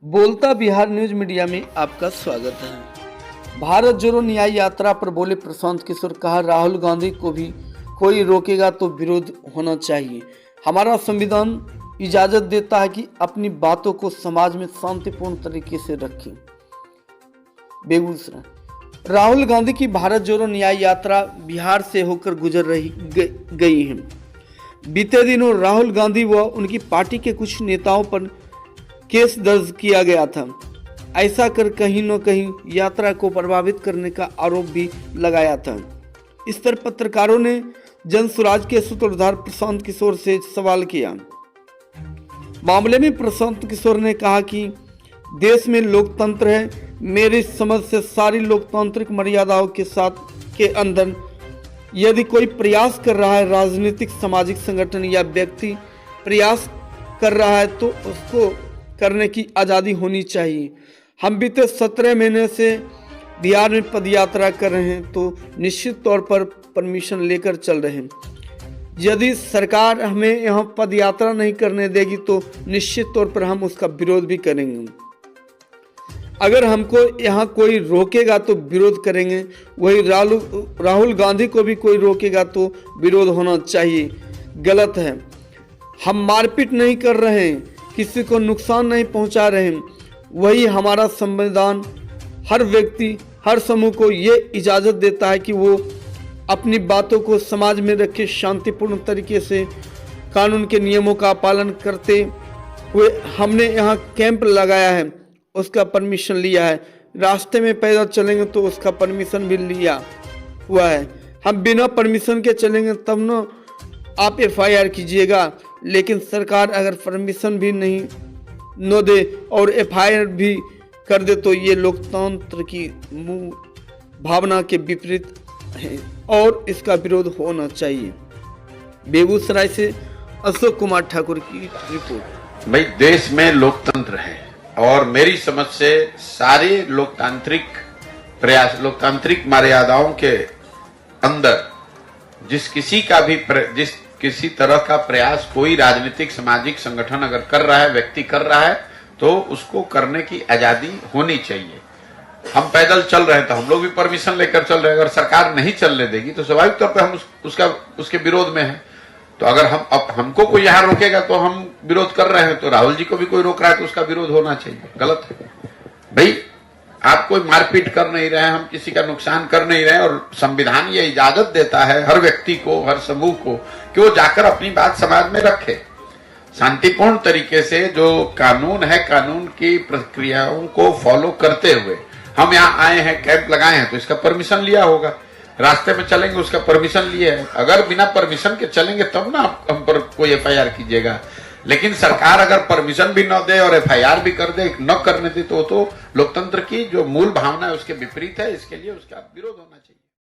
बोलता Bihar news media में आपका स्वागत है। भारत जोड़ो न्याय यात्रा पर बोले प्रशांत किशोर, कहा राहुल गांधी को भी कोई रोकेगा तो विरोध होना चाहिए। हमारा संविधान इजाजत देता है कि अपनी बातों को समाज में शांतिपूर्ण तरीके से रखें। बेगूसराय, राहुल गांधी की भारत जोड़ो न्याय यात्रा बिहार से होकर गुजर गई है। बीते दिनों राहुल गांधी व उनकी पार्टी के कुछ नेताओं पर केस दर्ज किया गया था। ऐसा कर कहीं न कहीं यात्रा को प्रभावित करने का आरोप भी लगाया था। इस पर पत्रकारों ने जन स्वराज के सूत्रधार प्रशांत किशोर से सवाल किया। मामले में प्रशांत किशोर ने कहा कि देश में लोकतंत्र है। मेरी समझ से सारी लोकतांत्रिक मर्यादाओं के साथ के अंदर यदि कोई प्रयास कर रहा है, राजनीतिक सामाजिक संगठन या व्यक्ति प्रयास कर रहा है तो उसको करने की आज़ादी होनी चाहिए। हम बीते 17 महीने से बिहार में पदयात्रा कर रहे हैं तो निश्चित तौर पर परमिशन लेकर चल रहे हैं। यदि सरकार हमें यहाँ पदयात्रा नहीं करने देगी तो निश्चित तौर पर हम उसका विरोध भी करेंगे। अगर हमको यहाँ कोई रोकेगा तो विरोध करेंगे। वही राहुल गांधी को भी कोई रोकेगा तो विरोध होना चाहिए। गलत है। हम मारपीट नहीं कर रहे हैं, किसी को नुकसान नहीं पहुंचा रहे हैं। वही हमारा संविधान हर व्यक्ति, हर समूह को ये इजाज़त देता है कि वो अपनी बातों को समाज में रखे, शांतिपूर्ण तरीके से कानून के नियमों का पालन करते हुए। हमने यहाँ कैंप लगाया है, उसका परमिशन लिया है। रास्ते में पैदल चलेंगे तो उसका परमिशन भी लिया हुआ है। हम बिना परमिशन के चलेंगे तब न आप FIR कीजिएगा। लेकिन सरकार अगर परमिशन भी नहीं न दे और FIR भी कर दे तो ये लोकतंत्र की मूल भावना के विपरीत है और इसका विरोध होना चाहिए। बेगूसराय से अशोक कुमार ठाकुर की रिपोर्ट। भाई, देश में लोकतंत्र है और मेरी समझ से सारे लोकतांत्रिक प्रयास, लोकतांत्रिक मर्यादाओं के अंदर जिस किसी तरह का प्रयास कोई राजनीतिक सामाजिक संगठन अगर कर रहा है, व्यक्ति कर रहा है, तो उसको करने की आजादी होनी चाहिए। हम पैदल चल रहे हैं तो हम लोग भी परमिशन लेकर चल रहे हैं। अगर सरकार नहीं चलने देगी तो स्वाभाविक तौर पर हम उसके विरोध में हैं। तो अगर हमको कोई यहाँ रोकेगा तो हम विरोध कर रहे हैं, तो राहुल जी को भी कोई रोक रहा है तो उसका विरोध होना चाहिए। गलत है भाई। आप कोई मारपीट कर नहीं रहे हैं, हम किसी का नुकसान कर नहीं रहे हैं और संविधान ये इजाजत देता है हर व्यक्ति को, हर समूह को कि वो जाकर अपनी बात समाज में रखे शांतिपूर्ण तरीके से। जो कानून है, कानून की प्रक्रियाओं को फॉलो करते हुए हम यहाँ आए हैं, कैंप लगाए हैं तो इसका परमिशन लिया होगा। रास्ते में चलेंगे उसका परमिशन लिए है। अगर बिना परमिशन के चलेंगे तब ना आप हम पर कोई FIR कीजिएगा। लेकिन सरकार अगर परमिशन भी न दे और FIR भी कर दे, न करने दे, तो लोकतंत्र की जो मूल भावना है उसके विपरीत है। इसके लिए उसका विरोध होना चाहिए।